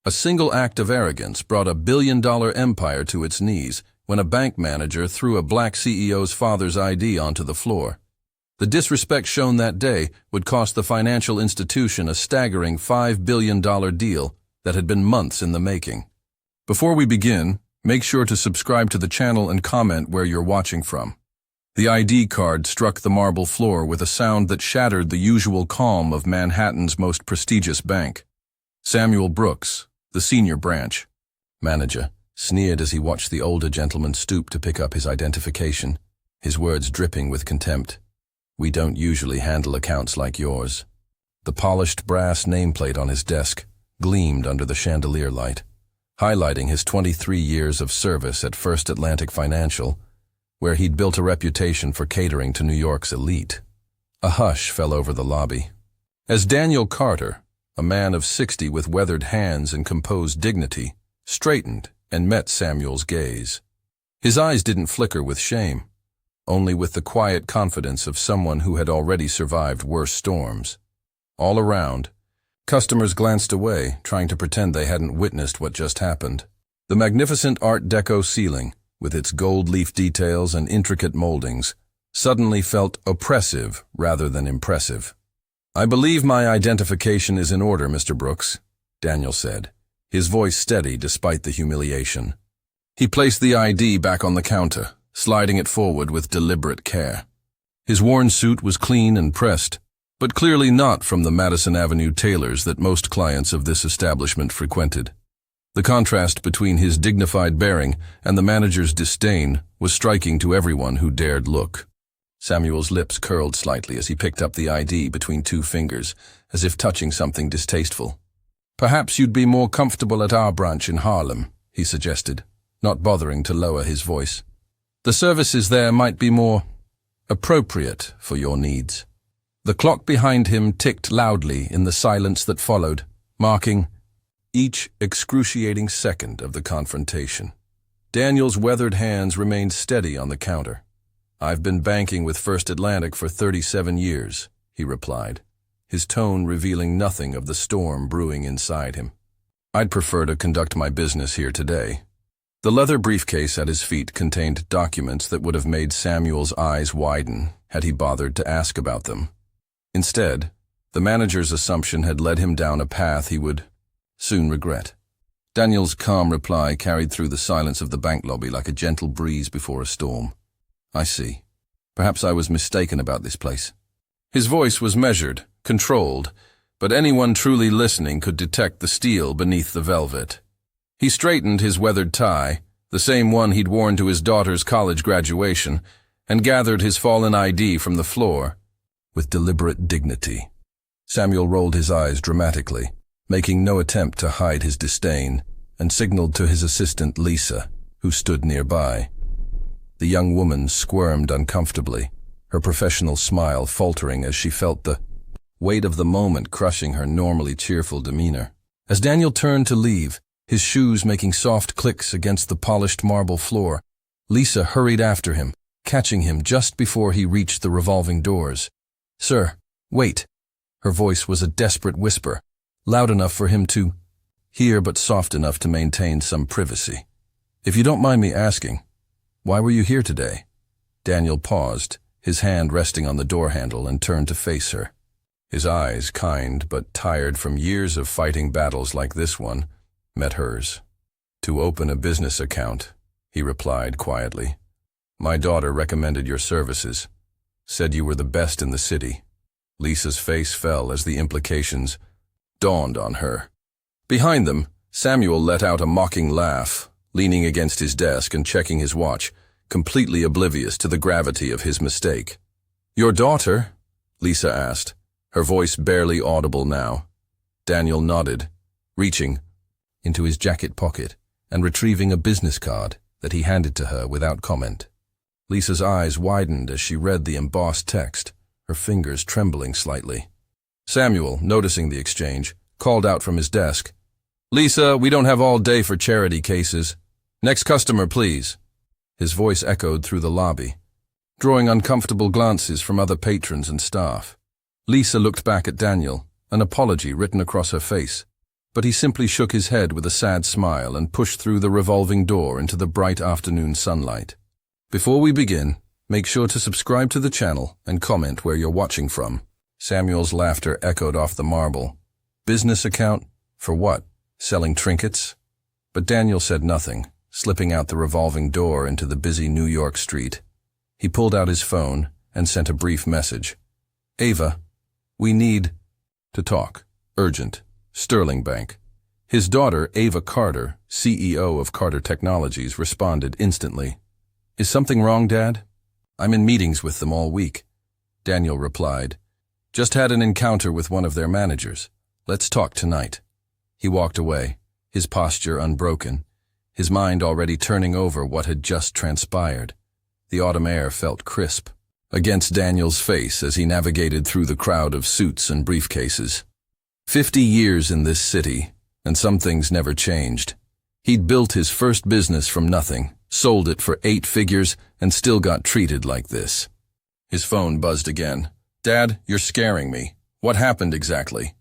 A single act of arrogance brought a billion-dollar empire to its knees when a bank manager threw a black CEO's father's ID onto the floor. The disrespect shown that day would cost the financial institution a staggering $5 billion deal that had been months in the making. Before we begin, make sure to subscribe to the channel and comment where you're watching from. The ID card struck the marble floor with a sound that shattered the usual calm of Manhattan's most prestigious bank. Samuel Brooks, the senior branch manager, sneered as he watched the older gentleman stoop to pick up his identification, his words dripping with contempt. "We don't usually handle accounts like yours." The polished brass nameplate on his desk gleamed under the chandelier light, highlighting his 23 years of service at First Atlantic Financial, where he'd built a reputation for catering to New York's elite. A hush fell over the lobby. As Daniel Carter, a man of 60 with weathered hands and composed dignity, straightened and met Samuel's gaze. His eyes didn't flicker with shame, only with the quiet confidence of someone who had already survived worse storms. All around, customers glanced away, trying to pretend they hadn't witnessed what just happened. The magnificent Art Deco ceiling, with its gold leaf details and intricate moldings, suddenly felt oppressive rather than impressive. "I believe my identification is in order, Mr. Brooks," Daniel said, his voice steady despite the humiliation. He placed the ID back on the counter, sliding it forward with deliberate care. His worn suit was clean and pressed, but clearly not from the Madison Avenue tailors that most clients of this establishment frequented. The contrast between his dignified bearing and the manager's disdain was striking to everyone who dared look. Samuel's lips curled slightly as he picked up the ID between two fingers, as if touching something distasteful. "Perhaps you'd be more comfortable at our branch in Harlem," he suggested, not bothering to lower his voice. "The services there might be more appropriate for your needs." The clock behind him ticked loudly in the silence that followed, marking each excruciating second of the confrontation. Daniel's weathered hands remained steady on the counter. "I've been banking with First Atlantic for 37 years, he replied, his tone revealing nothing of the storm brewing inside him. "I'd prefer to conduct my business here today." The leather briefcase at his feet contained documents that would have made Samuel's eyes widen had he bothered to ask about them. Instead, the manager's assumption had led him down a path he would soon regret. Daniel's calm reply carried through the silence of the bank lobby like a gentle breeze before a storm. "I see. Perhaps I was mistaken about this place." His voice was measured, controlled, but anyone truly listening could detect the steel beneath the velvet. He straightened his weathered tie, the same one he'd worn to his daughter's college graduation, and gathered his fallen ID from the floor with deliberate dignity. Samuel rolled his eyes dramatically, making no attempt to hide his disdain, and signaled to his assistant Lisa, who stood nearby. The young woman squirmed uncomfortably, her professional smile faltering as she felt the weight of the moment crushing her normally cheerful demeanor. As Daniel turned to leave, his shoes making soft clicks against the polished marble floor, Lisa hurried after him, catching him just before he reached the revolving doors. "Sir, wait." Her voice was a desperate whisper, loud enough for him to hear but soft enough to maintain some privacy. "If you don't mind me asking, why were you here today?" Daniel paused, his hand resting on the door handle, and turned to face her. His eyes, kind but tired from years of fighting battles like this one, met hers. "To open a business account," he replied quietly. "My daughter recommended your services, said you were the best in the city." Lisa's face fell as the implications dawned on her. Behind them, Samuel let out a mocking laugh, leaning against his desk and checking his watch, completely oblivious to the gravity of his mistake. "Your daughter?" Lisa asked, her voice barely audible now. Daniel nodded, reaching into his jacket pocket and retrieving a business card that he handed to her without comment. Lisa's eyes widened as she read the embossed text, her fingers trembling slightly. Samuel, noticing the exchange, called out from his desk, "Lisa, we don't have all day for charity cases. Next customer, please." His voice echoed through the lobby, drawing uncomfortable glances from other patrons and staff. Lisa looked back at Daniel, an apology written across her face. but he simply shook his head with a sad smile and pushed through the revolving door into the bright afternoon sunlight. Before we begin, make sure to subscribe to the channel and comment where you're watching from. Samuel's laughter echoed off the marble. Business account? For what? Selling trinkets? But Daniel said nothing, slipping out the revolving door into the busy New York street. He pulled out his phone and sent a brief message. Ava, we need to talk. Urgent. Sterling Bank. His daughter, Ava Carter, CEO of Carter Technologies, responded instantly. Is something wrong, Dad? I'm in meetings with them all week. Daniel replied. Just had an encounter with one of their managers. Let's talk tonight. He walked away, his posture unbroken, his mind already turning over what had just transpired. The autumn air felt crisp against Daniel's face as he navigated through the crowd of suits and briefcases. 50 years in this city, and some things never changed. He'd built his first business from nothing, sold it for 8 figures, and still got treated like this. His phone buzzed again. Dad, you're scaring me. What happened exactly?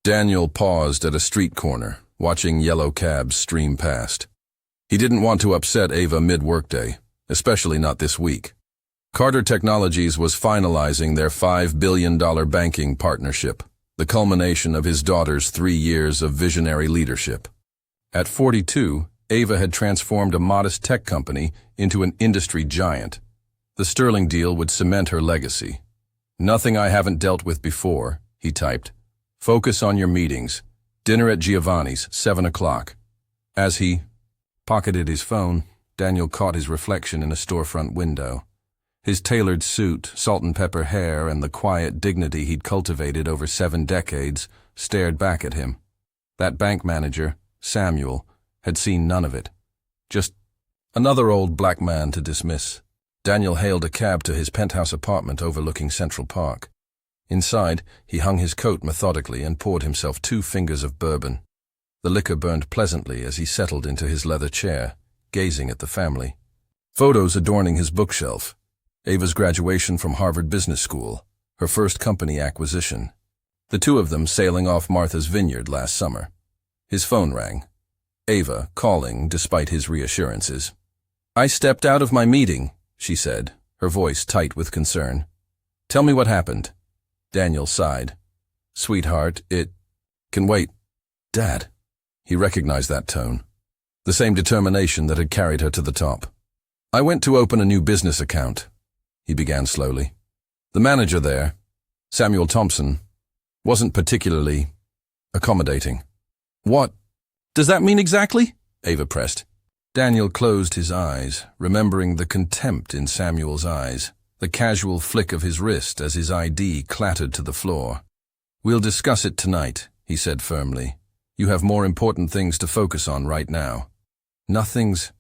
Daniel paused at a street corner, watching yellow cabs stream past. He didn't want to upset Ava mid-workday, especially not this week. Carter Technologies was finalizing their $5 billion banking partnership, the culmination of his daughter's 3 years of visionary leadership. At 42, Ava had transformed a modest tech company into an industry giant. The Sterling deal would cement her legacy. Nothing I haven't dealt with before, he typed. Focus on your meetings. Dinner at Giovanni's, 7 o'clock. As he pocketed his phone, Daniel caught his reflection in a storefront window. His tailored suit, salt and pepper hair, and the quiet dignity he'd cultivated over 7 decades stared back at him. That bank manager, Samuel, had seen none of it. Just another old black man to dismiss. Daniel hailed a cab to his penthouse apartment overlooking Central Park. Inside, he hung his coat methodically and poured himself 2 fingers of bourbon. The liquor burned pleasantly as he settled into his leather chair, gazing at the family. Photos adorning his bookshelf. Ava's graduation from Harvard Business School, her first company acquisition. The 2 of them sailing off Martha's Vineyard last summer. His phone rang. Ava calling despite his reassurances. I stepped out of my meeting, she said, her voice tight with concern. Tell me what happened. Daniel sighed. Sweetheart, it can wait. Dad. He recognized that tone. The same determination that had carried her to the top. I went to open a new business account, he began slowly. The manager there, Samuel Thompson, wasn't particularly accommodating. What does that mean exactly? Ava pressed. Daniel closed his eyes, remembering the contempt in Samuel's eyes, the casual flick of his wrist as his ID clattered to the floor. We'll discuss it tonight, he said firmly. You have more important things to focus on right now. Nothing's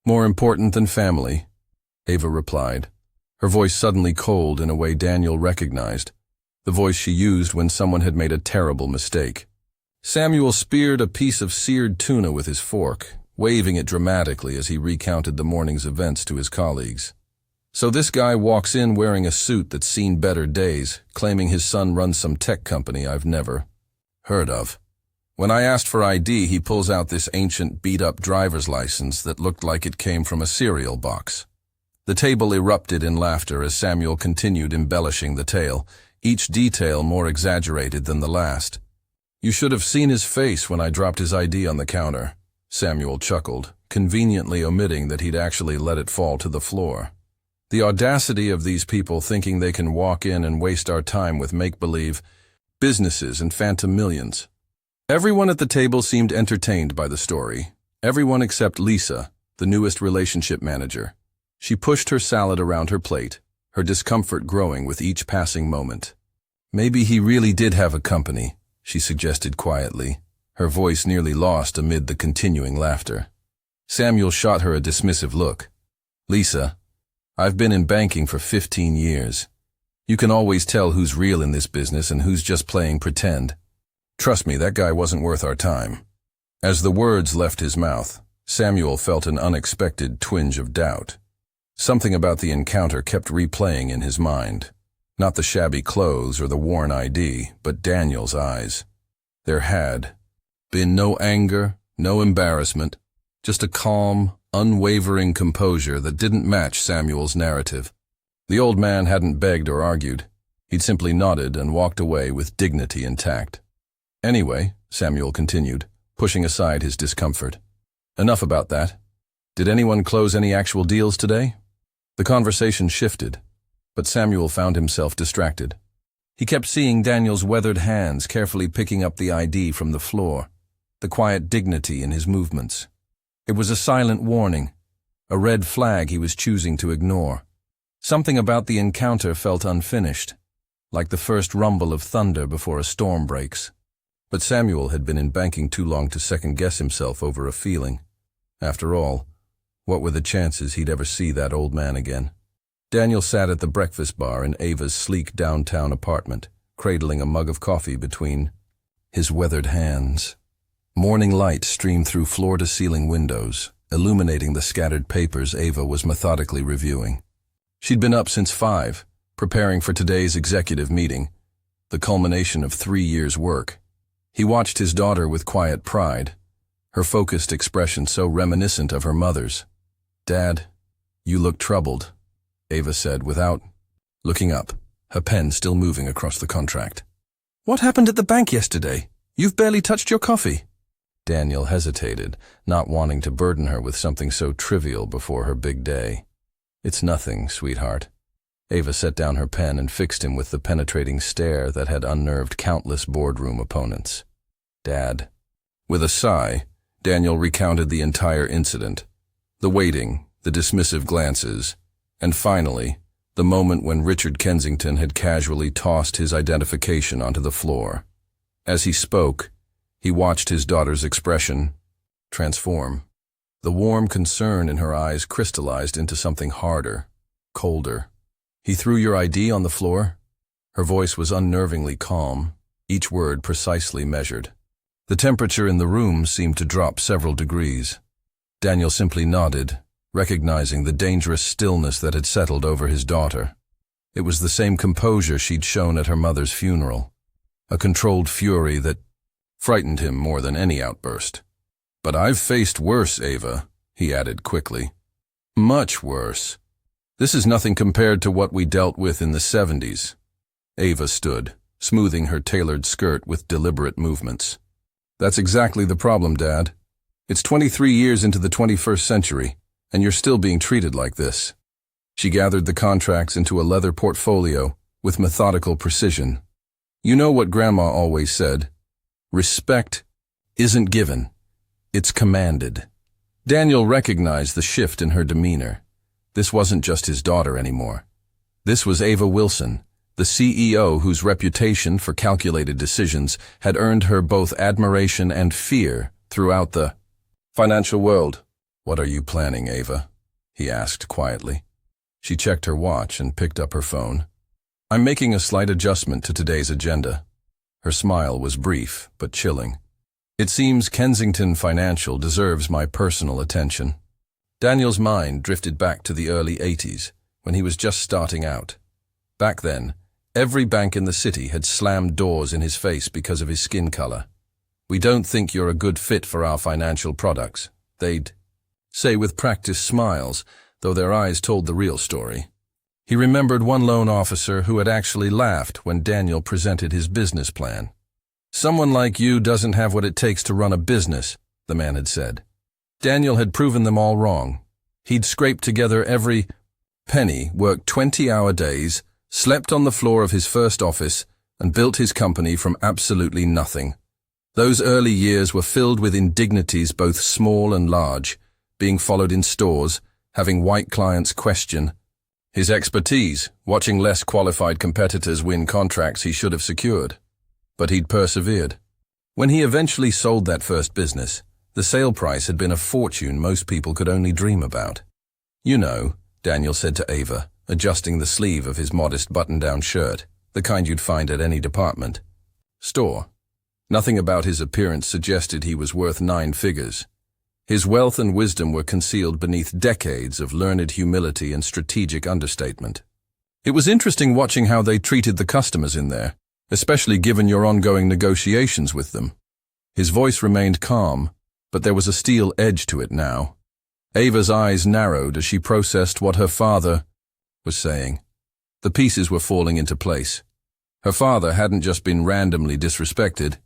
more important than family, Ava replied, her voice suddenly cold in a way Daniel recognized, the voice she used when someone had made a terrible mistake. Samuel speared a piece of seared tuna with his fork, waving it dramatically as he recounted the morning's events to his colleagues. So this guy walks in wearing a suit that's seen better days, claiming his son runs some tech company I've never heard of. When I asked for ID, he pulls out this ancient beat-up driver's license that looked like it came from a cereal box. The table erupted in laughter as Samuel continued embellishing the tale, each detail more exaggerated than the last. You should have seen his face when I dropped his ID on the counter, Samuel chuckled, conveniently omitting that he'd actually let it fall to the floor. The audacity of these people thinking they can walk in and waste our time with make-believe businesses and phantom millions. Everyone at the table seemed entertained by the story. Everyone except Lisa, the newest relationship manager. She pushed her salad around her plate, her discomfort growing with each passing moment. Maybe he really did have a company, she suggested quietly, her voice nearly lost amid the continuing laughter. Samuel shot her a dismissive look. Lisa, I've been in banking for 15 years. You can always tell who's real in this business and who's just playing pretend. Trust me, that guy wasn't worth our time. As the words left his mouth, Samuel felt an unexpected twinge of doubt. Something about the encounter kept replaying in his mind. Not the shabby clothes or the worn ID, but Daniel's eyes. There had been no anger, no embarrassment, just a calm, unwavering composure that didn't match Samuel's narrative. The old man hadn't begged or argued. He'd simply nodded and walked away with dignity intact. Anyway, Samuel continued, pushing aside his discomfort. Enough about that. Did anyone close any actual deals today? The conversation shifted, but Samuel found himself distracted. He kept seeing Daniel's weathered hands carefully picking up the ID from the floor, the quiet dignity in his movements. It was a silent warning, a red flag he was choosing to ignore. Something about the encounter felt unfinished, like the first rumble of thunder before a storm breaks. But Samuel had been in banking too long to second-guess himself over a feeling. After all, what were the chances he'd ever see that old man again? Daniel sat at the breakfast bar in Ava's sleek downtown apartment, cradling a mug of coffee between his weathered hands. Morning light streamed through floor-to-ceiling windows, illuminating the scattered papers Ava was methodically reviewing. She'd been up since 5, preparing for today's executive meeting, the culmination of 3 years' work. He watched his daughter with quiet pride, her focused expression so reminiscent of her mother's. "Dad, you look troubled," Ava said without looking up, her pen still moving across the contract. "What happened at the bank yesterday? You've barely touched your coffee." Daniel hesitated, not wanting to burden her with something so trivial before her big day. "It's nothing, sweetheart." Ava set down her pen and fixed him with the penetrating stare that had unnerved countless boardroom opponents. "Dad." With a sigh, Daniel recounted the entire incident. The waiting, the dismissive glances, and finally, the moment when Richard Kensington had casually tossed his identification onto the floor. As he spoke, he watched his daughter's expression transform. The warm concern in her eyes crystallized into something harder, colder. "He threw your ID on the floor?" Her voice was unnervingly calm, each word precisely measured. The temperature in the room seemed to drop several degrees. Daniel simply nodded, recognizing the dangerous stillness that had settled over his daughter. It was the same composure she'd shown at her mother's funeral, a controlled fury that frightened him more than any outburst. "But I've faced worse, Ava," he added quickly. "Much worse. This is nothing compared to what we dealt with in the 70s. Ava stood, smoothing her tailored skirt with deliberate movements. "That's exactly the problem, Dad. It's 23 years into the 21st century, and you're still being treated like this." She gathered the contracts into a leather portfolio with methodical precision. "You know what Grandma always said, respect isn't given, it's commanded." Daniel recognized the shift in her demeanor. This wasn't just his daughter anymore. This was Ava Wilson, the CEO whose reputation for calculated decisions had earned her both admiration and fear throughout the financial world. "What are you planning, Ava?" he asked quietly. She checked her watch and picked up her phone. "I'm making a slight adjustment to today's agenda." Her smile was brief but chilling. "It seems Kensington Financial deserves my personal attention." Daniel's mind drifted back to the early 80s, when he was just starting out. Back then, every bank in the city had slammed doors in his face because of his skin color. "We don't think you're a good fit for our financial products," they'd say with practiced smiles, though their eyes told the real story. He remembered one loan officer who had actually laughed when Daniel presented his business plan. "Someone like you doesn't have what it takes to run a business," the man had said. Daniel had proven them all wrong. He'd scraped together every penny, worked 20-hour days, slept on the floor of his first office, and built his company from absolutely nothing. Those early years were filled with indignities both small and large, being followed in stores, having white clients question his expertise, watching less qualified competitors win contracts he should have secured. But he'd persevered. When he eventually sold that first business, the sale price had been a fortune most people could only dream about. "You know," Daniel said to Ava, adjusting the sleeve of his modest button-down shirt, the kind you'd find at any department store. Nothing about his appearance suggested he was worth 9 figures. His wealth and wisdom were concealed beneath decades of learned humility and strategic understatement. "It was interesting watching how they treated the customers in there, especially given your ongoing negotiations with them." His voice remained calm, but there was a steel edge to it now. Ava's eyes narrowed as she processed what her father was saying. The pieces were falling into place. Her father hadn't just been randomly disrespected,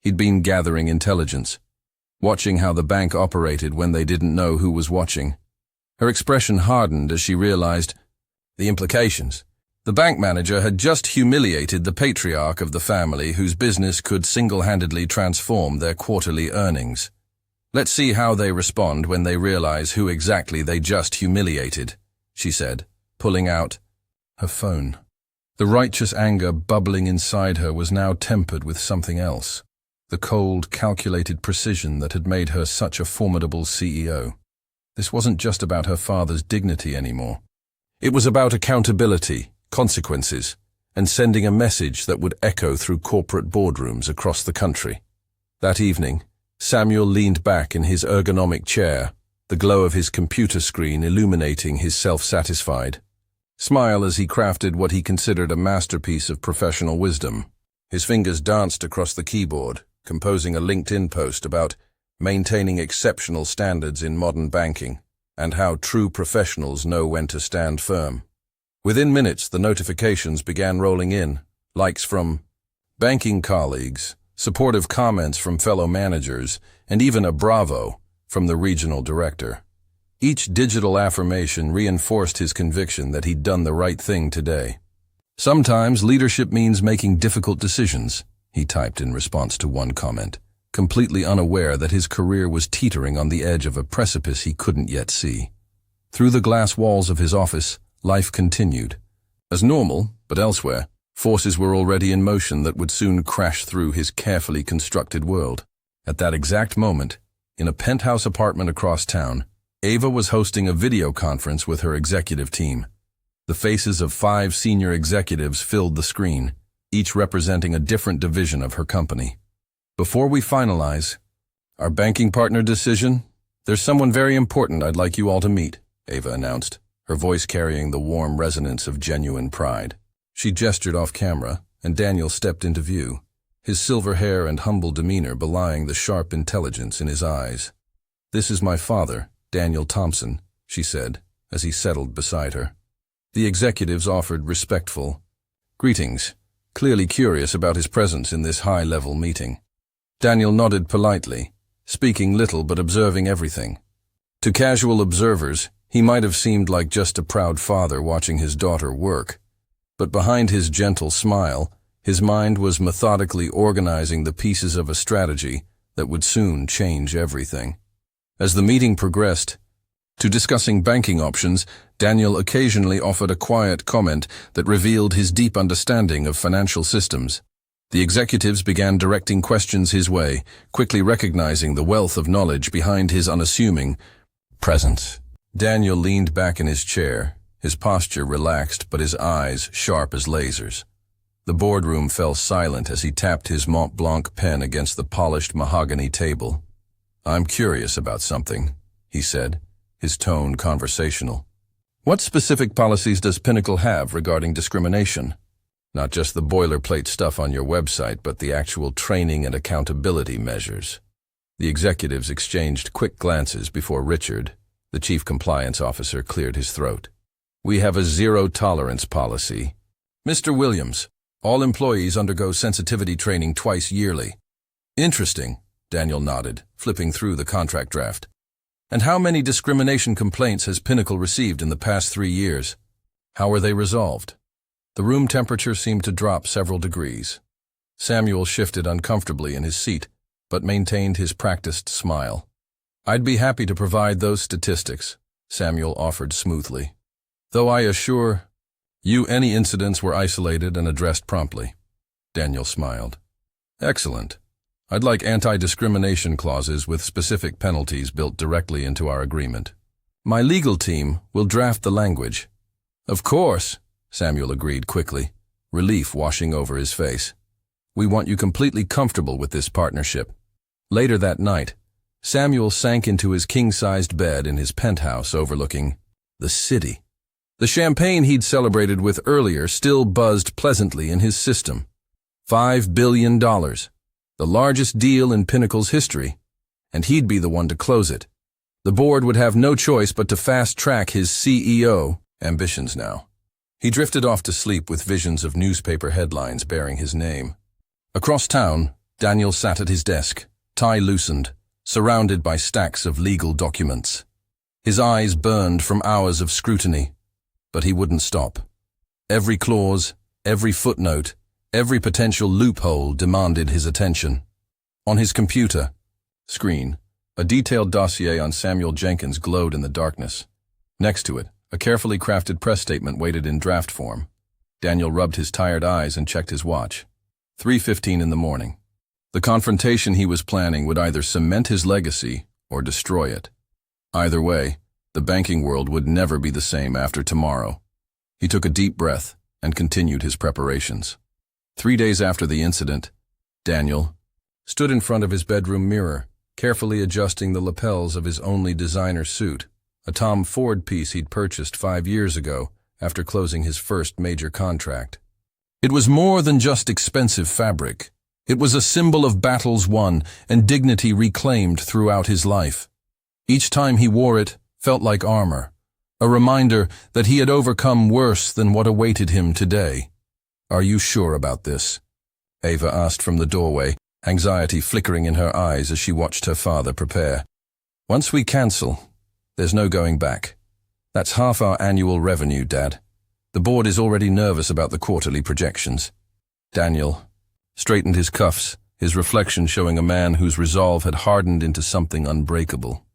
he'd been gathering intelligence, watching how the bank operated when they didn't know who was watching. Her expression hardened as she realized the implications. The bank manager had just humiliated the patriarch of the family whose business could single-handedly transform their quarterly earnings. Let's see how they respond when they realize who exactly they just humiliated, she said, pulling out her phone. The righteous anger bubbling inside her was now tempered with something else, the cold, calculated precision that had made her such a formidable CEO. This wasn't just about her father's dignity anymore. It was about accountability, consequences, and sending a message that would echo through corporate boardrooms across the country. That evening, Samuel leaned back in his ergonomic chair, the glow of his computer screen illuminating his self-satisfied smile as he crafted what he considered a masterpiece of professional wisdom. His fingers danced across the keyboard, composing a LinkedIn post about maintaining exceptional standards in modern banking and how true professionals know when to stand firm. Within minutes, the notifications began rolling in, likes from banking colleagues, supportive comments from fellow managers, and even a bravo from the regional director. Each digital affirmation reinforced his conviction that he'd done the right thing today. Sometimes leadership means making difficult decisions, he typed in response to one comment, completely unaware that his career was teetering on the edge of a precipice he couldn't yet see. Through the glass walls of his office, life continued. As normal, but elsewhere, forces were already in motion that would soon crash through his carefully constructed world. At that exact moment, in a penthouse apartment across town, Ava was hosting a video conference with her executive team. The faces of 5 senior executives filled the screen, each representing a different division of her company. Before we finalize our banking partner decision, there's someone very important I'd like you all to meet, Ava announced, her voice carrying the warm resonance of genuine pride. She gestured off camera, and Daniel stepped into view, his silver hair and humble demeanor belying the sharp intelligence in his eyes. "This is my father, Daniel Thompson," she said, as he settled beside her. The executives offered respectful greetings, clearly curious about his presence in this high-level meeting. Daniel nodded politely, speaking little but observing everything. To casual observers, he might have seemed like just a proud father watching his daughter work. But behind his gentle smile, his mind was methodically organizing the pieces of a strategy that would soon change everything. As the meeting progressed, to discussing banking options, Daniel occasionally offered a quiet comment that revealed his deep understanding of financial systems. The executives began directing questions his way, quickly recognizing the wealth of knowledge behind his unassuming presence. Daniel leaned back in his chair, his posture relaxed but his eyes sharp as lasers. The boardroom fell silent as he tapped his Mont Blanc pen against the polished mahogany table. "I'm curious about something," he said, his tone conversational. "What specific policies does Pinnacle have regarding discrimination? Not just the boilerplate stuff on your website, but the actual training and accountability measures." The executives exchanged quick glances before Richard, the chief compliance officer, cleared his throat. "We have a zero-tolerance policy. Mr. Williams, all employees undergo sensitivity training twice yearly." "Interesting," Daniel nodded, flipping through the contract draft. "And how many discrimination complaints has Pinnacle received in the past 3 years? How are they resolved?" The room temperature seemed to drop several degrees. Samuel shifted uncomfortably in his seat, but maintained his practiced smile. "I'd be happy to provide those statistics," Samuel offered smoothly. "Though I assure you any incidents were isolated and addressed promptly." Daniel smiled. "Excellent. I'd like anti-discrimination clauses with specific penalties built directly into our agreement. My legal team will draft the language." "Of course," Samuel agreed quickly, relief washing over his face. "We want you completely comfortable with this partnership." Later that night, Samuel sank into his king-sized bed in his penthouse overlooking the city. The champagne he'd celebrated with earlier still buzzed pleasantly in his system. $5 billion. the largest deal in Pinnacle's history, and he'd be the one to close it. The board would have no choice but to fast-track his CEO ambitions now. He drifted off to sleep with visions of newspaper headlines bearing his name. Across town, Daniel sat at his desk, tie loosened, surrounded by stacks of legal documents. His eyes burned from hours of scrutiny, but he wouldn't stop. Every clause, every footnote, every potential loophole demanded his attention. On his computer screen, a detailed dossier on Samuel Jenkins glowed in the darkness. Next to it, a carefully crafted press statement waited in draft form. Daniel rubbed his tired eyes and checked his watch. 3:15 in the morning. The confrontation he was planning would either cement his legacy or destroy it. Either way, the banking world would never be the same after tomorrow. He took a deep breath and continued his preparations. 3 days after the incident, Daniel stood in front of his bedroom mirror, carefully adjusting the lapels of his only designer suit, a Tom Ford piece he'd purchased 5 years ago after closing his first major contract. It was more than just expensive fabric. It was a symbol of battles won and dignity reclaimed throughout his life. Each time he wore it felt like armor, a reminder that he had overcome worse than what awaited him today. "Are you sure about this?" Ava asked from the doorway, anxiety flickering in her eyes as she watched her father prepare. "Once we cancel, there's no going back. That's half our annual revenue, Dad. The board is already nervous about the quarterly projections." Daniel straightened his cuffs, his reflection showing a man whose resolve had hardened into something unbreakable.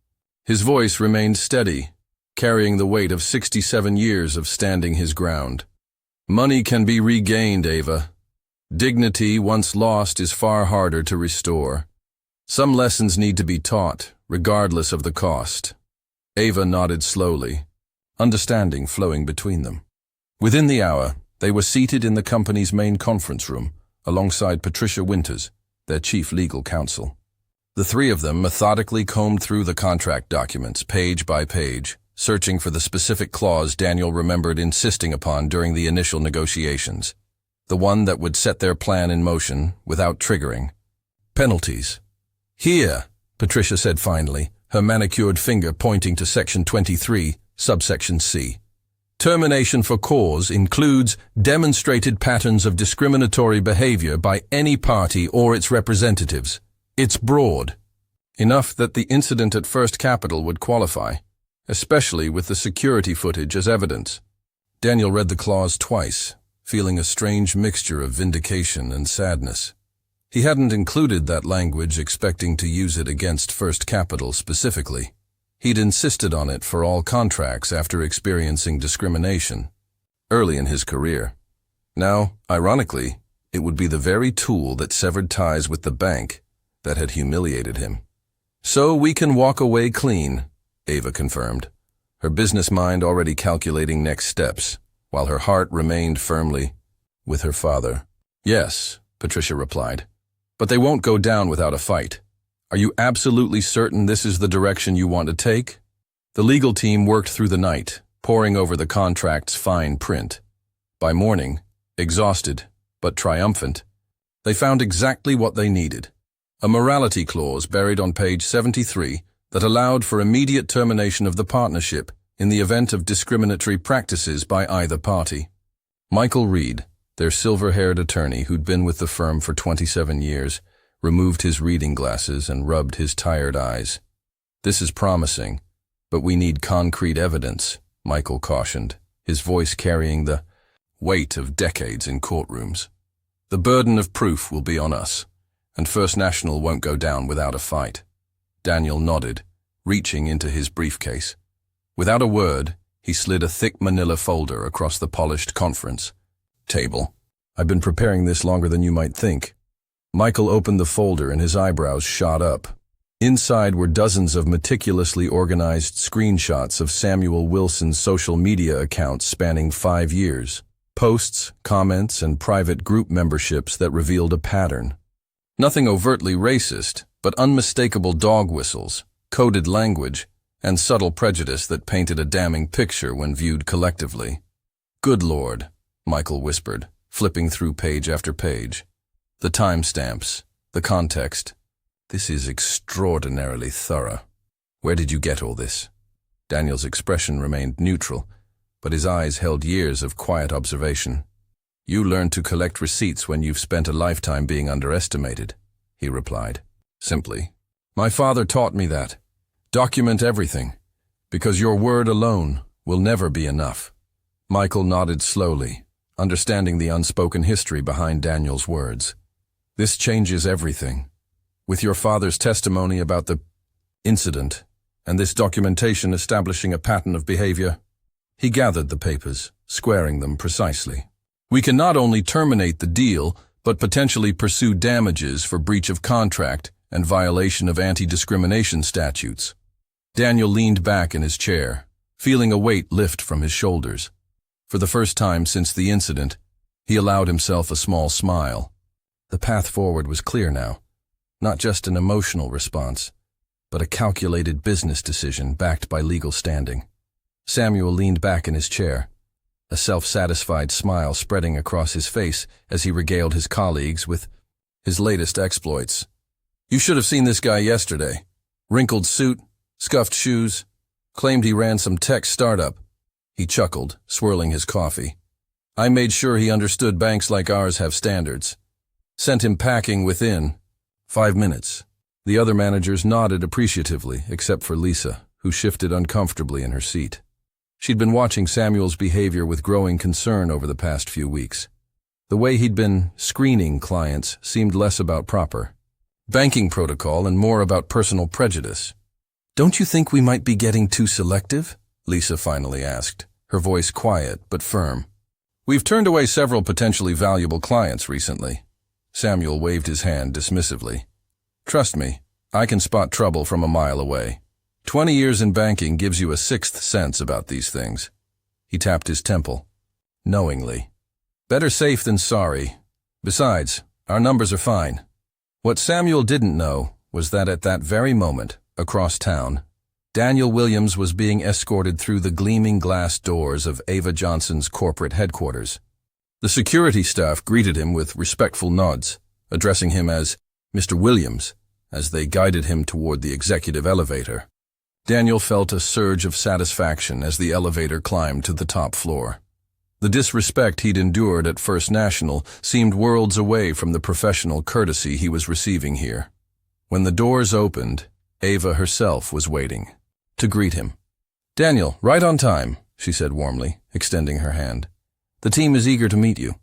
His voice remained steady, carrying the weight of 67 years of standing his ground. "Money can be regained, Ava. Dignity, once lost, is far harder to restore. Some lessons need to be taught, regardless of the cost." Ava nodded slowly, understanding flowing between them. Within the hour, they were seated in the company's main conference room, alongside Patricia Winters, their chief legal counsel. The three of them methodically combed through the contract documents, page by page, searching for the specific clause Daniel remembered insisting upon during the initial negotiations, the one that would set their plan in motion without triggering. "Penalties." "Here," Patricia said finally, her manicured finger pointing to Section 23, subsection C. "Termination for cause includes demonstrated patterns of discriminatory behavior by any party or its representatives. It's broad. Enough that the incident at First Capital would qualify, especially with the security footage as evidence." Daniel read the clause twice, feeling a strange mixture of vindication and sadness. He hadn't included that language expecting to use it against First Capital specifically. He'd insisted on it for all contracts after experiencing discrimination early in his career. Now, ironically, it would be the very tool that severed ties with the bank that had humiliated him. "So we can walk away clean," Ava confirmed, her business mind already calculating next steps, while her heart remained firmly with her father. "Yes," Patricia replied, "but they won't go down without a fight. Are you absolutely certain this is the direction you want to take?" The legal team worked through the night, poring over the contract's fine print. By morning, exhausted but triumphant, they found exactly what they needed: a morality clause buried on page 73 that allowed for immediate termination of the partnership in the event of discriminatory practices by either party. Michael Reed, their silver-haired attorney who'd been with the firm for 27 years, removed his reading glasses and rubbed his tired eyes. "This is promising, but we need concrete evidence," Michael cautioned, his voice carrying the weight of decades in courtrooms. "The burden of proof will be on us, and First National won't go down without a fight." Daniel nodded, reaching into his briefcase. Without a word, he slid a thick manila folder across the polished conference table. "I've been preparing this longer than you might think." Michael opened the folder and his eyebrows shot up. Inside were dozens of meticulously organized screenshots of Samuel Wilson's social media accounts spanning 5 years, posts, comments, and private group memberships that revealed a pattern. Nothing overtly racist, but unmistakable dog whistles, coded language, and subtle prejudice that painted a damning picture when viewed collectively. "Good Lord," Michael whispered, flipping through page after page. The timestamps, The context. This is extraordinarily thorough. Where did you get all this? Daniel's expression remained neutral, but his eyes held years of quiet observation. You learn to collect receipts when you've spent a lifetime being underestimated, he replied, simply. My father taught me that. Document everything, because your word alone will never be enough. Michael nodded slowly, understanding the unspoken history behind Daniel's words. This changes everything. With your father's testimony about the incident, and this documentation establishing a pattern of behavior, he gathered the papers, squaring them precisely. We can not only terminate the deal, but potentially pursue damages for breach of contract and violation of anti-discrimination statutes. Daniel leaned back in his chair, feeling a weight lift from his shoulders. For the first time since the incident, he allowed himself a small smile. The path forward was clear now, not just an emotional response, but a calculated business decision backed by legal standing. Samuel leaned back in his chair, a self-satisfied smile spreading across his face as he regaled his colleagues with his latest exploits. You should have seen this guy yesterday. Wrinkled suit, scuffed shoes, claimed he ran some tech startup. He chuckled, swirling his coffee. I made sure he understood banks like ours have standards. Sent him packing within 5 minutes. The other managers nodded appreciatively, except for Lisa, who shifted uncomfortably in her seat. She'd been watching Samuel's behavior with growing concern over the past few weeks. The way he'd been screening clients seemed less about proper banking protocol and more about personal prejudice. Don't you think we might be getting too selective? Lisa finally asked, her voice quiet but firm. We've turned away several potentially valuable clients recently. Samuel waved his hand dismissively. Trust me, I can spot trouble from a mile away. 20 years in banking gives you a sixth sense about these things. He tapped his temple, knowingly. Better safe than sorry. Besides, our numbers are fine. What Samuel didn't know was that at that very moment, across town, Daniel Williams was being escorted through the gleaming glass doors of Ava Johnson's corporate headquarters. The security staff greeted him with respectful nods, addressing him as Mr. Williams, as they guided him toward the executive elevator. Daniel felt a surge of satisfaction as the elevator climbed to the top floor. The disrespect he'd endured at First National seemed worlds away from the professional courtesy he was receiving here. When the doors opened, Ava herself was waiting to greet him. Daniel, right on time, she said warmly, extending her hand. The team is eager to meet you.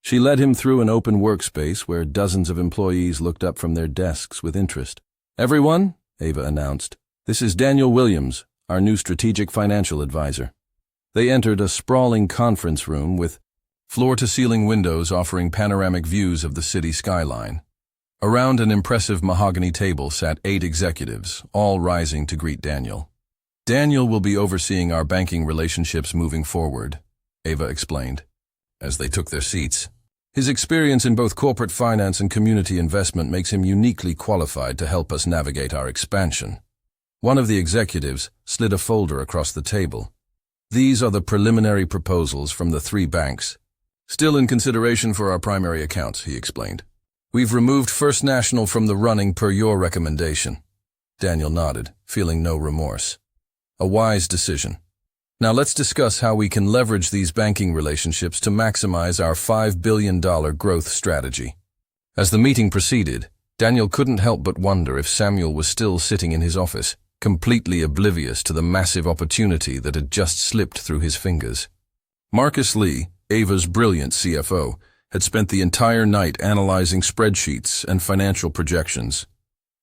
She led him through an open workspace where dozens of employees looked up from their desks with interest. Everyone, Ava announced, this is Daniel Williams, our new strategic financial advisor. They entered a sprawling conference room with floor-to-ceiling windows offering panoramic views of the city skyline. Around an impressive mahogany table sat 8 executives, all rising to greet Daniel. Daniel will be overseeing our banking relationships moving forward, Ava explained, as they took their seats. His experience in both corporate finance and community investment makes him uniquely qualified to help us navigate our expansion. One of the executives slid a folder across the table. These are the preliminary proposals from the 3 banks. Still in consideration for our primary accounts, he explained. We've removed First National from the running per your recommendation. Daniel nodded, feeling no remorse. A wise decision. Now let's discuss how we can leverage these banking relationships to maximize our $5 billion growth strategy. As the meeting proceeded, Daniel couldn't help but wonder if Samuel was still sitting in his office, completely oblivious to the massive opportunity that had just slipped through his fingers. Marcus Lee, Ava's brilliant CFO, had spent the entire night analyzing spreadsheets and financial projections.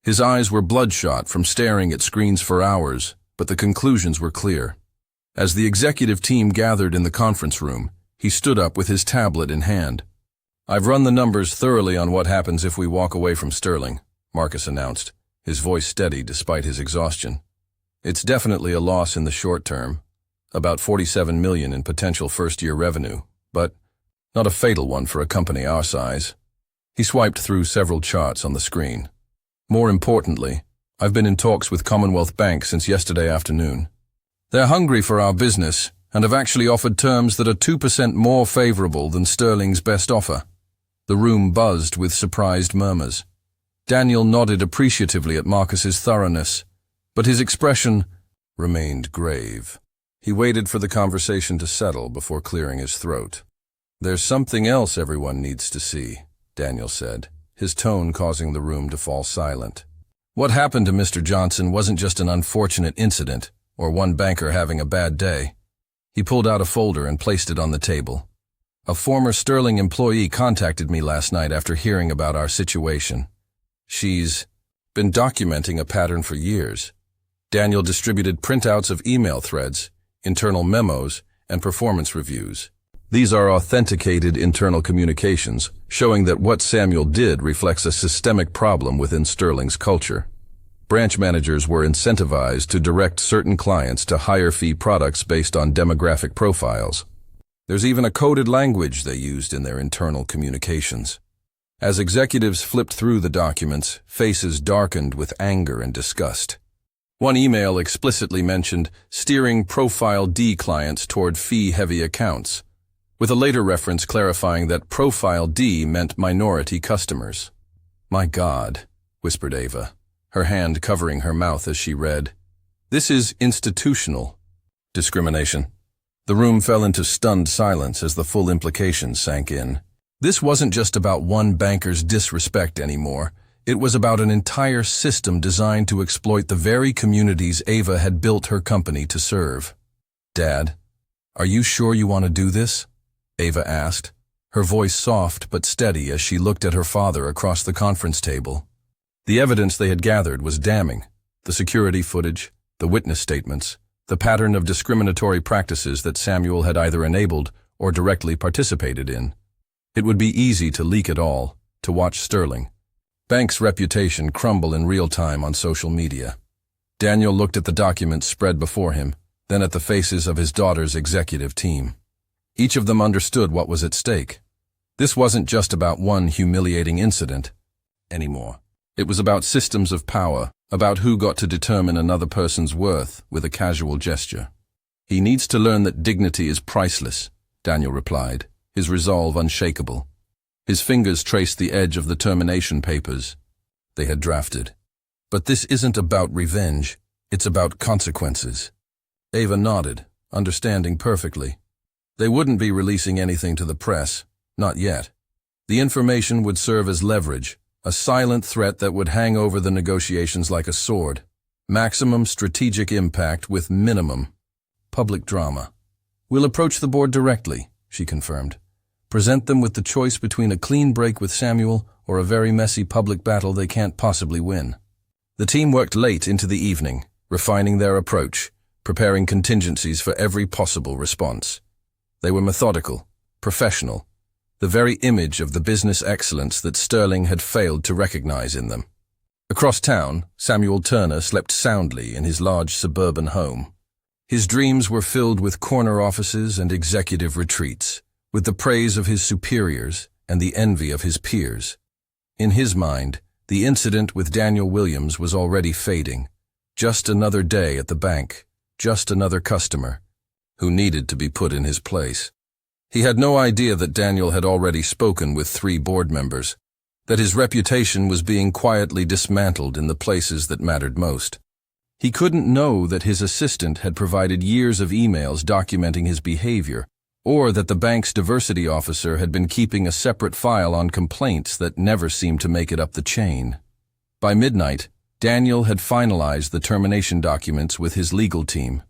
His eyes were bloodshot from staring at screens for hours, but the conclusions were clear. As the executive team gathered in the conference room, he stood up with his tablet in hand. I've run the numbers thoroughly on what happens if we walk away from Sterling, Marcus announced, his voice steady despite his exhaustion. It's definitely a loss in the short term, about $47 million in potential first-year revenue, but not a fatal one for a company our size. He swiped through several charts on the screen. More importantly, I've been in talks with Commonwealth Bank since yesterday afternoon. They're hungry for our business and have actually offered terms that are 2% more favorable than Sterling's best offer. The room buzzed with surprised murmurs. Daniel nodded appreciatively at Marcus's thoroughness, but his expression remained grave. He waited for the conversation to settle before clearing his throat. "There's something else everyone needs to see," Daniel said, his tone causing the room to fall silent. What happened to Mr. Johnson wasn't just an unfortunate incident, or one banker having a bad day. He pulled out a folder and placed it on the table. "A former Sterling employee contacted me last night after hearing about our situation. She's been documenting a pattern for years." Daniel distributed printouts of email threads, internal memos, and performance reviews. These are authenticated internal communications, showing that what Samuel did reflects a systemic problem within Sterling's culture. Branch managers were incentivized to direct certain clients to higher fee products based on demographic profiles. There's even a coded language they used in their internal communications. As executives flipped through the documents, faces darkened with anger and disgust. One email explicitly mentioned steering Profile D clients toward fee-heavy accounts, with a later reference clarifying that Profile D meant minority customers. "My God," whispered Ava, her hand covering her mouth as she read. "This is institutional discrimination." The room fell into stunned silence as the full implications sank in. This wasn't just about one banker's disrespect anymore. It was about an entire system designed to exploit the very communities Ava had built her company to serve. "Dad, are you sure you want to do this?" Ava asked, her voice soft but steady as she looked at her father across the conference table. The evidence they had gathered was damning. The security footage, the witness statements, the pattern of discriminatory practices that Samuel had either enabled or directly participated in. It would be easy to leak it all, to watch Sterling Bank's reputation crumble in real time on social media. Daniel looked at the documents spread before him, then at the faces of his daughter's executive team. Each of them understood what was at stake. This wasn't just about one humiliating incident anymore. It was about systems of power, about who got to determine another person's worth with a casual gesture. "He needs to learn that dignity is priceless," Daniel replied, his resolve unshakable. His fingers traced the edge of the termination papers they had drafted. "But this isn't about revenge. It's about consequences." Ava nodded, understanding perfectly. They wouldn't be releasing anything to the press, not yet. The information would serve as leverage, a silent threat that would hang over the negotiations like a sword. Maximum strategic impact with minimum public drama. "We'll approach the board directly," she confirmed. "Present them with the choice between a clean break with Samuel or a very messy public battle they can't possibly win." The team worked late into the evening, refining their approach, preparing contingencies for every possible response. They were methodical, professional, the very image of the business excellence that Sterling had failed to recognize in them. Across town, Samuel Turner slept soundly in his large suburban home. His dreams were filled with corner offices and executive retreats, with the praise of his superiors and the envy of his peers. In his mind, the incident with Daniel Williams was already fading. Just another day at the bank, just another customer who needed to be put in his place. He had no idea that Daniel had already spoken with 3 board members, that his reputation was being quietly dismantled in the places that mattered most. He couldn't know that his assistant had provided years of emails documenting his behavior, or that the bank's diversity officer had been keeping a separate file on complaints that never seemed to make it up the chain. By midnight, Daniel had finalized the termination documents with his legal team.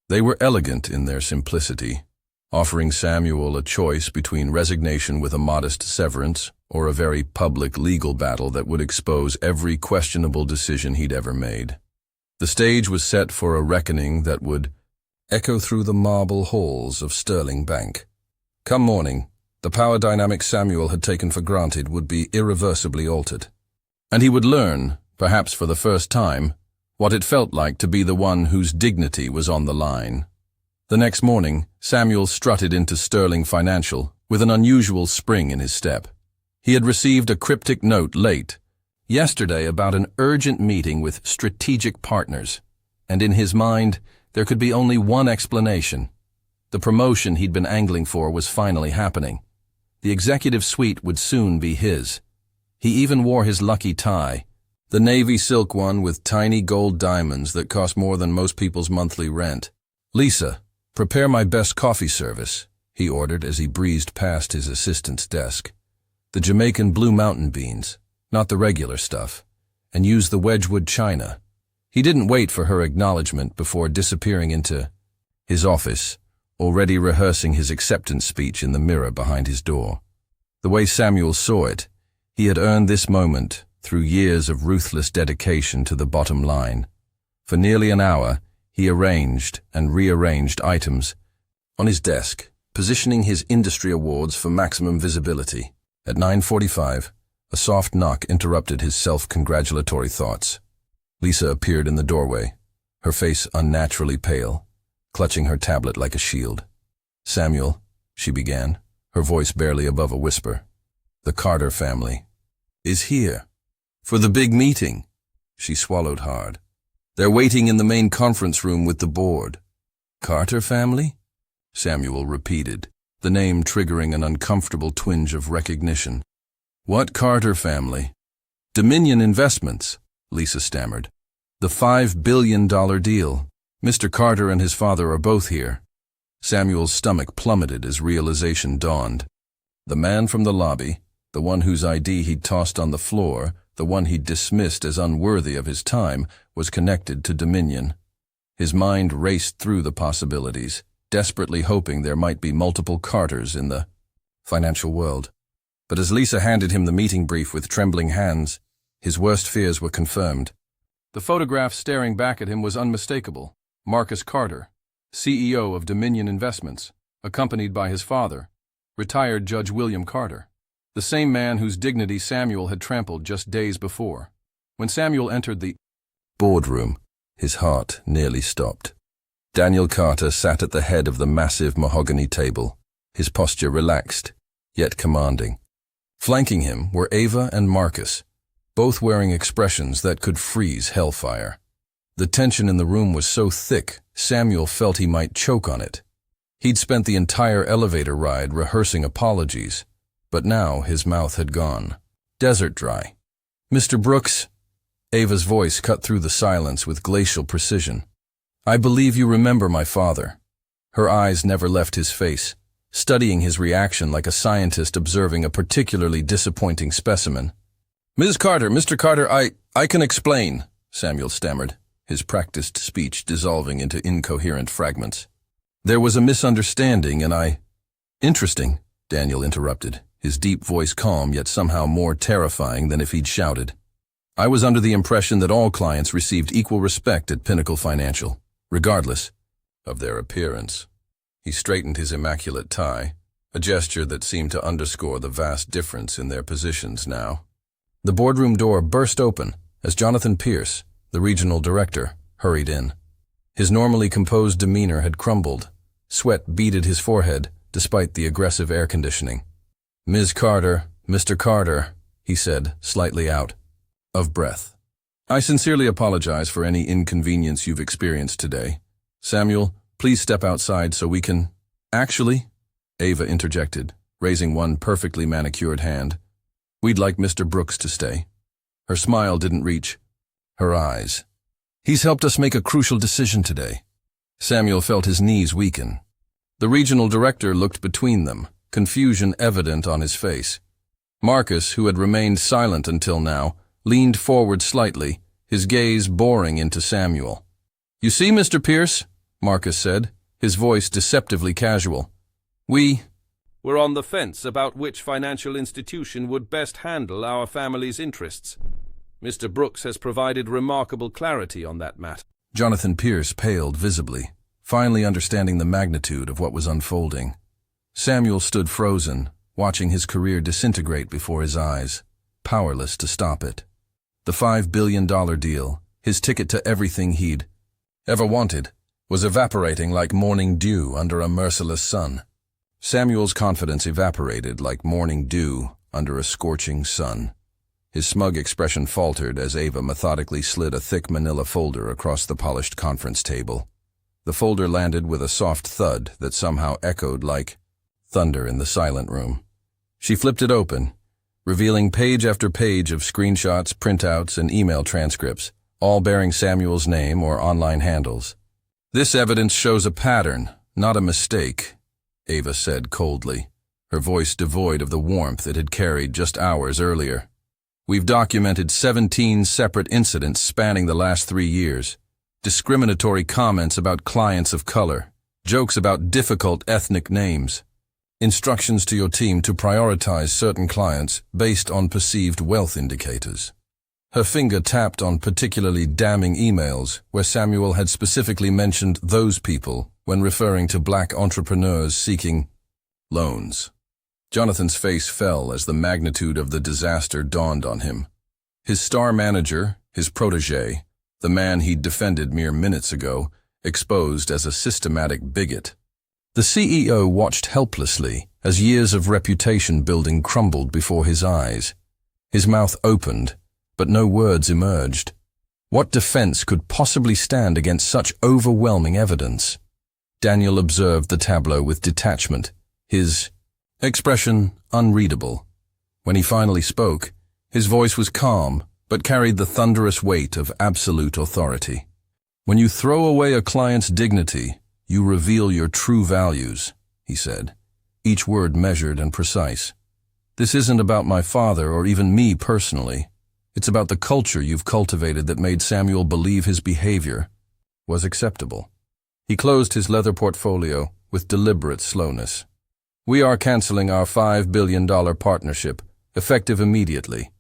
They were elegant in their simplicity, offering Samuel a choice between resignation with a modest severance or a very public legal battle that would expose every questionable decision he'd ever made. The stage was set for a reckoning that would echo through the marble halls of Sterling Bank. Come morning, the power dynamic Samuel had taken for granted would be irreversibly altered. And he would learn, perhaps for the first time, what it felt like to be the one whose dignity was on the line. The next morning, Samuel strutted into Sterling Financial with an unusual spring in his step. He had received a cryptic note late yesterday about an urgent meeting with strategic partners, and in his mind, there could be only one explanation. The promotion he'd been angling for was finally happening. The executive suite would soon be his. He even wore his lucky tie, the navy silk one with tiny gold diamonds that cost more than most people's monthly rent. "Lisa, prepare my best coffee service," he ordered as he breezed past his assistant's desk. "The Jamaican blue mountain beans, not the regular stuff, and use the Wedgwood china." He didn't wait for her acknowledgement before disappearing into his office, already rehearsing his acceptance speech in the mirror behind his door. The way Samuel saw it, he had earned this moment through years of ruthless dedication to the bottom line. For nearly an hour, he arranged and rearranged items on his desk, positioning his industry awards for maximum visibility. At 9:45, a soft knock interrupted his self-congratulatory thoughts. Lisa appeared in the doorway, her face unnaturally pale, clutching her tablet like a shield. "Samuel," she began, her voice barely above a whisper, "the Carter family is here for the big meeting." She swallowed hard. "They're waiting in the main conference room with the board." "Carter family?" Samuel repeated, the name triggering an uncomfortable twinge of recognition. "What Carter family?" "Dominion Investments," Lisa stammered. "The $5 billion deal. Mr. Carter and his father are both here." Samuel's stomach plummeted as realization dawned. The man from the lobby, the one whose ID he'd tossed on the floor, the one he'd dismissed as unworthy of his time, was connected to Dominion. His mind raced through the possibilities, desperately hoping there might be multiple Carters in the financial world. But as Lisa handed him the meeting brief with trembling hands, his worst fears were confirmed. The photograph staring back at him was unmistakable. Marcus Carter, CEO of Dominion Investments, accompanied by his father, retired Judge William Carter, the same man whose dignity Samuel had trampled just days before. When Samuel entered the boardroom, his heart nearly stopped. Daniel Carter sat at the head of the massive mahogany table, his posture relaxed, yet commanding. Flanking him were Ava and Marcus, both wearing expressions that could freeze hellfire. The tension in the room was so thick, Samuel felt he might choke on it. He'd spent the entire elevator ride rehearsing apologies, but now his mouth had gone desert dry. "Mr. Brooks," Ava's voice cut through the silence with glacial precision. "I believe you remember my father." Her eyes never left his face, studying his reaction like a scientist observing a particularly disappointing specimen. "Ms. Carter, Mr. Carter, I can explain," Samuel stammered, his practiced speech dissolving into incoherent fragments. "There was a misunderstanding and I—" "Interesting," Daniel interrupted, his deep voice calm yet somehow more terrifying than if he'd shouted. "I was under the impression that all clients received equal respect at Pinnacle Financial, regardless of their appearance." He straightened his immaculate tie, a gesture that seemed to underscore the vast difference in their positions now. The boardroom door burst open as Jonathan Pierce, the regional director, hurried in. His normally composed demeanor had crumbled. Sweat beaded his forehead, despite the aggressive air conditioning. "Ms. Carter, Mr. Carter," he said, slightly out of breath. "I sincerely apologize for any inconvenience you've experienced today. Samuel, please step outside so we can—" "Actually," Ava interjected, raising one perfectly manicured hand, "we'd like Mr. Brooks to stay." Her smile didn't reach her eyes. "He's helped us make a crucial decision today." Samuel felt his knees weaken. The regional director looked between them, confusion evident on his face. Marcus, who had remained silent until now, leaned forward slightly, his gaze boring into Samuel. "You see, Mr. Pierce," Marcus said, his voice deceptively casual, We're on the fence about which financial institution would best handle our family's interests. Mr. Brooks has provided remarkable clarity on that matter." Jonathan Pierce paled visibly, finally understanding the magnitude of what was unfolding. Samuel stood frozen, watching his career disintegrate before his eyes, powerless to stop it. The $5 billion deal, his ticket to everything he'd ever wanted, was evaporating like morning dew under a merciless sun. Samuel's confidence evaporated like morning dew under a scorching sun. His smug expression faltered as Ava methodically slid a thick manila folder across the polished conference table. The folder landed with a soft thud that somehow echoed like thunder in the silent room. She flipped it open, revealing page after page of screenshots, printouts, and email transcripts, all bearing Samuel's name or online handles. "This evidence shows a pattern, not a mistake," Ava said coldly, her voice devoid of the warmth it had carried just hours earlier. "We've documented 17 separate incidents spanning the last 3 years. Discriminatory comments about clients of color, jokes about difficult ethnic names, instructions to your team to prioritize certain clients based on perceived wealth indicators." Her finger tapped on particularly damning emails where Samuel had specifically mentioned those people when referring to black entrepreneurs seeking loans. Jonathan's face fell as the magnitude of the disaster dawned on him. His star manager, his protégé, the man he'd defended mere minutes ago, exposed as a systematic bigot. The CEO watched helplessly as years of reputation building crumbled before his eyes. His mouth opened, but no words emerged. What defense could possibly stand against such overwhelming evidence? Daniel observed the tableau with detachment, his expression unreadable. When he finally spoke, his voice was calm, but carried the thunderous weight of absolute authority. "When you throw away a client's dignity, you reveal your true values," he said, each word measured and precise. "This isn't about my father or even me personally. It's about the culture you've cultivated that made Samuel believe his behavior was acceptable." He closed his leather portfolio with deliberate slowness. "We are canceling our $5 billion partnership, effective immediately.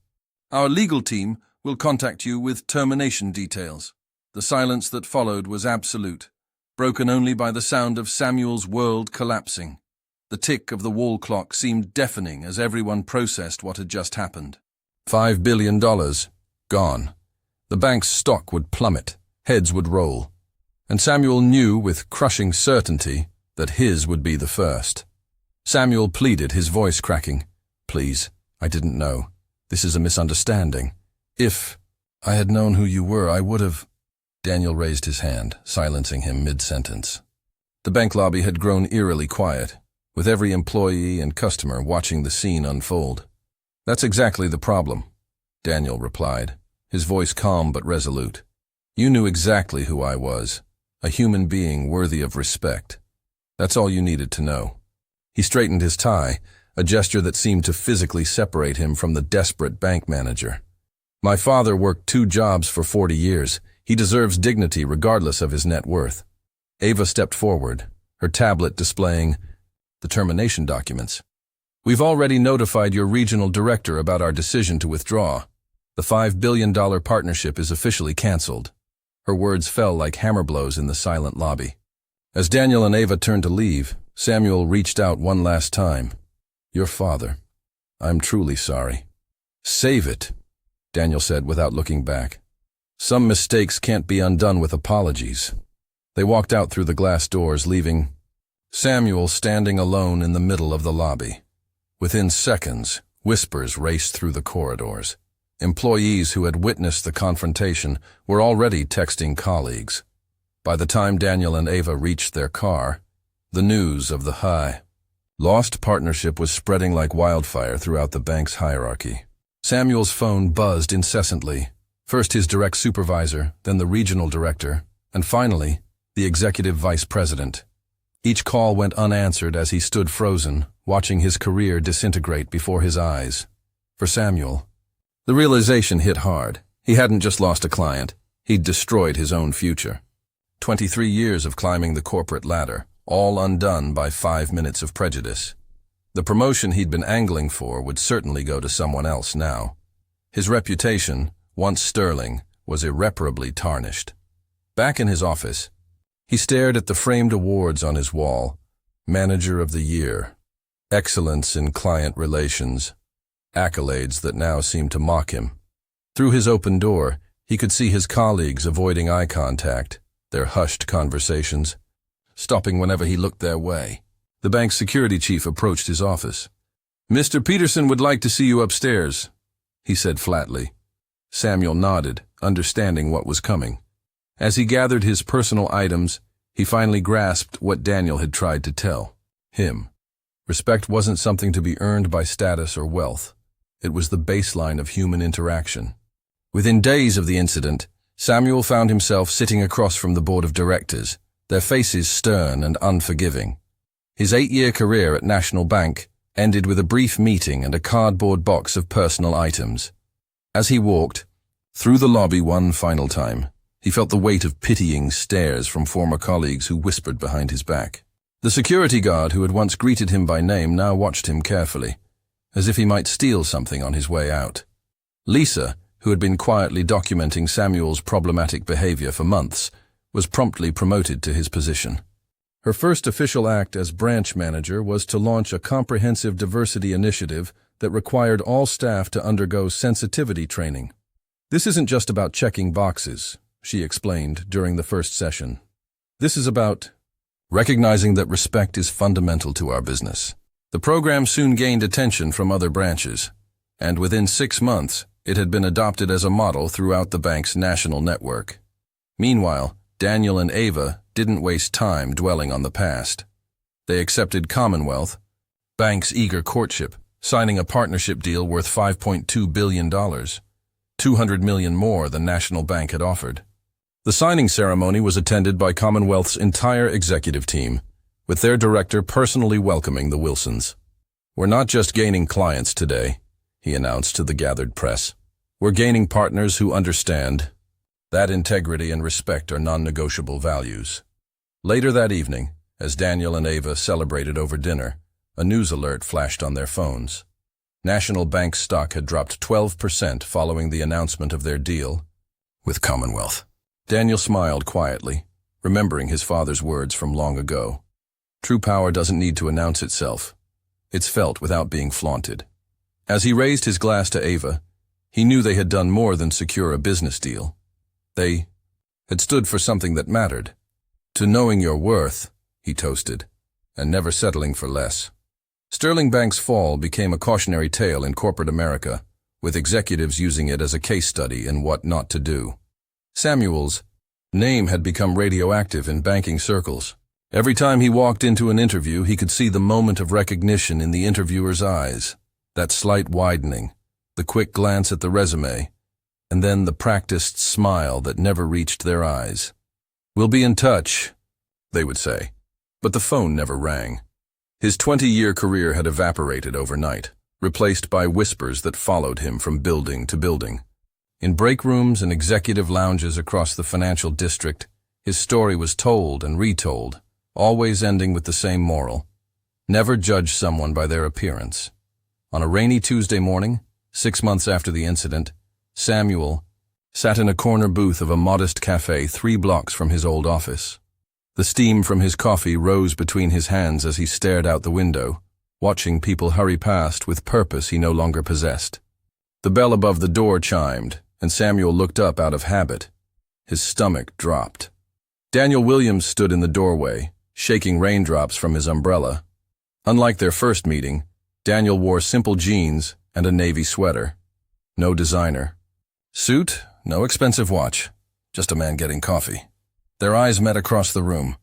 Our legal team will contact you with termination details." The silence that followed was absolute, broken only by the sound of Samuel's world collapsing. The tick of the wall clock seemed deafening as everyone processed what had just happened. $5 billion gone. The bank's stock would plummet, heads would roll. And Samuel knew with crushing certainty that his would be the first. Samuel pleaded, his voice cracking. "Please, I didn't know. This is a misunderstanding. If I had known who you were, I would have—" Daniel raised his hand, silencing him mid-sentence. The bank lobby had grown eerily quiet, with every employee and customer watching the scene unfold. "That's exactly the problem," Daniel replied, his voice calm but resolute. "You knew exactly who I was, a human being worthy of respect. That's all you needed to know." He straightened his tie, a gesture that seemed to physically separate him from the desperate bank manager. "My father worked 2 jobs for 40 years. He deserves dignity regardless of his net worth." Ava stepped forward, her tablet displaying the termination documents. "We've already notified your regional director about our decision to withdraw. The $5 billion partnership is officially canceled." Her words fell like hammer blows in the silent lobby. As Daniel and Ava turned to leave, Samuel reached out one last time. "Your father. I'm truly sorry." "Save it," Daniel said without looking back. "Some mistakes can't be undone with apologies." They walked out through the glass doors, leaving Samuel standing alone in the middle of the lobby. Within seconds, whispers raced through the corridors. Employees who had witnessed the confrontation were already texting colleagues. By the time Daniel and Ava reached their car, the news of the lost partnership was spreading like wildfire throughout the bank's hierarchy. Samuel's phone buzzed incessantly, first his direct supervisor, then the regional director, and finally, the executive vice president. Each call went unanswered as he stood frozen, watching his career disintegrate before his eyes. For Samuel, the realization hit hard. He hadn't just lost a client, he'd destroyed his own future. 23 years of climbing the corporate ladder, all undone by 5 minutes of prejudice. The promotion he'd been angling for would certainly go to someone else now. His reputation, once sterling, was irreparably tarnished. Back in his office, he stared at the framed awards on his wall. Manager of the Year, Excellence in Client Relations, accolades that now seemed to mock him. Through his open door, he could see his colleagues avoiding eye contact, their hushed conversations, stopping whenever he looked their way. The bank's security chief approached his office. "Mr. Peterson would like to see you upstairs," he said flatly. Samuel nodded, understanding what was coming. As he gathered his personal items, he finally grasped what Daniel had tried to tell him. Respect wasn't something to be earned by status or wealth. It was the baseline of human interaction. Within days of the incident, Samuel found himself sitting across from the board of directors, their faces stern and unforgiving. His 8-year career at National Bank ended with a brief meeting and a cardboard box of personal items. As he walked through the lobby one final time, he felt the weight of pitying stares from former colleagues who whispered behind his back. The security guard who had once greeted him by name now watched him carefully, as if he might steal something on his way out. Lisa, who had been quietly documenting Samuel's problematic behavior for months, was promptly promoted to his position. Her first official act as branch manager was to launch a comprehensive diversity initiative that required all staff to undergo sensitivity training. "This isn't just about checking boxes," she explained during the first session. "This is about recognizing that respect is fundamental to our business." The program soon gained attention from other branches, and within 6 months, it had been adopted as a model throughout the bank's national network. Meanwhile, Daniel and Ava didn't waste time dwelling on the past. They accepted Commonwealth, bank's eager courtship, signing a partnership deal worth $5.2 billion, $200 million more than National Bank had offered. The signing ceremony was attended by Commonwealth's entire executive team, with their director personally welcoming the Wilsons. "We're not just gaining clients today," he announced to the gathered press. "We're gaining partners who understand that integrity and respect are non-negotiable values." Later that evening, as Daniel and Ava celebrated over dinner, a news alert flashed on their phones. National Bank stock had dropped 12% following the announcement of their deal with Commonwealth. Daniel smiled quietly, remembering his father's words from long ago. True power doesn't need to announce itself. It's felt without being flaunted. As he raised his glass to Ava, he knew they had done more than secure a business deal. They had stood for something that mattered. "To knowing your worth," he toasted, "and never settling for less." Sterling Bank's fall became a cautionary tale in corporate America, with executives using it as a case study in what not to do. Samuel's name had become radioactive in banking circles. Every time he walked into an interview, he could see the moment of recognition in the interviewer's eyes, that slight widening, the quick glance at the resume, and then the practiced smile that never reached their eyes. "We'll be in touch," they would say, but the phone never rang. His 20-year career had evaporated overnight, replaced by whispers that followed him from building to building. In break rooms and executive lounges across the financial district, his story was told and retold, always ending with the same moral: never judge someone by their appearance. On a rainy Tuesday morning, 6 months after the incident, Samuel sat in a corner booth of a modest cafe 3 blocks from his old office. The steam from his coffee rose between his hands as he stared out the window, watching people hurry past with purpose he no longer possessed. The bell above the door chimed, and Samuel looked up out of habit. His stomach dropped. Daniel Williams stood in the doorway, shaking raindrops from his umbrella. Unlike their first meeting, Daniel wore simple jeans and a navy sweater. No designer suit, no expensive watch, just a man getting coffee. Their eyes met across the room.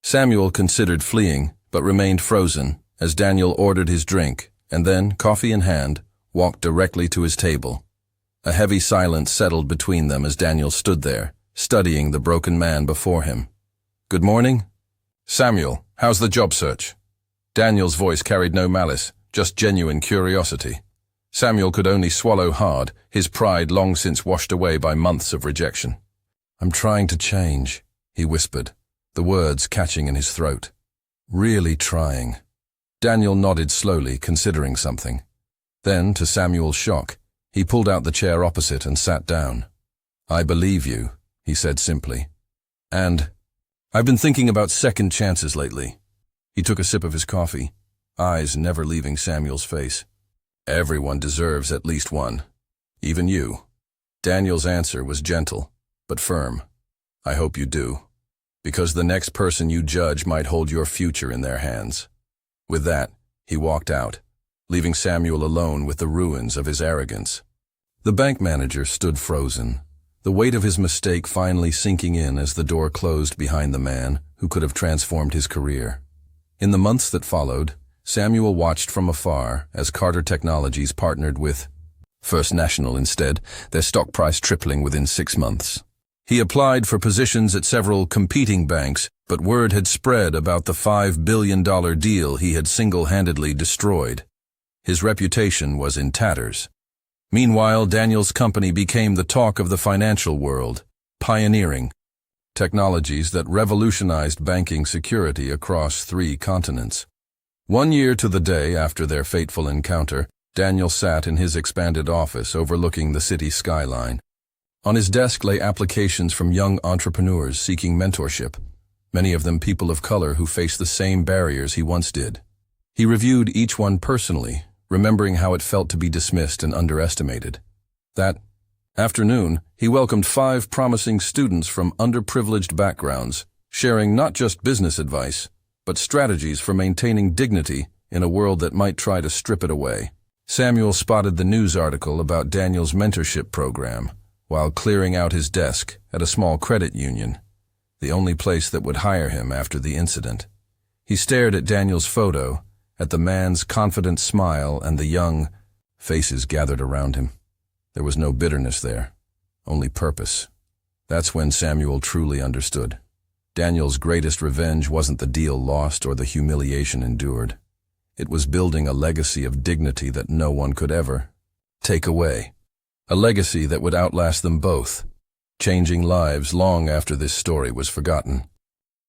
Samuel considered fleeing, but remained frozen as Daniel ordered his drink, and then, coffee in hand, walked directly to his table. A heavy silence settled between them as Daniel stood there, studying the broken man before him. "Good morning." "Samuel, how's the job search?" Daniel's voice carried no malice, just genuine curiosity. Samuel could only swallow hard, his pride long since washed away by months of rejection. "I'm trying to change," he whispered, the words catching in his throat. "Really trying." Daniel nodded slowly, considering something. Then, to Samuel's shock, he pulled out the chair opposite and sat down. "I believe you," he said simply. "And I've been thinking about second chances lately." He took a sip of his coffee, eyes never leaving Samuel's face. "Everyone deserves at least one. Even you." Daniel's answer was gentle, but firm. "I hope you do, because the next person you judge might hold your future in their hands." With that, he walked out, leaving Samuel alone with the ruins of his arrogance. The bank manager stood frozen, the weight of his mistake finally sinking in as the door closed behind the man who could have transformed his career. In the months that followed, Samuel watched from afar as Carter Technologies partnered with First National instead, their stock price tripling within 6 months. He applied for positions at several competing banks, but word had spread about the $5 billion deal he had single-handedly destroyed. His reputation was in tatters. Meanwhile, Daniel's company became the talk of the financial world, pioneering technologies that revolutionized banking security across 3 continents. 1 year to the day after their fateful encounter, Daniel sat in his expanded office overlooking the city skyline. On his desk lay applications from young entrepreneurs seeking mentorship, many of them people of color who faced the same barriers he once did. He reviewed each one personally, remembering how it felt to be dismissed and underestimated. That afternoon, he welcomed 5 promising students from underprivileged backgrounds, sharing not just business advice, but strategies for maintaining dignity in a world that might try to strip it away. Samuel spotted the news article about Daniel's mentorship program while clearing out his desk at a small credit union, the only place that would hire him after the incident. He stared at Daniel's photo, at the man's confident smile and the young faces gathered around him. There was no bitterness there, only purpose. That's when Samuel truly understood. Daniel's greatest revenge wasn't the deal lost or the humiliation endured. It was building a legacy of dignity that no one could ever take away. A legacy that would outlast them both, changing lives long after this story was forgotten.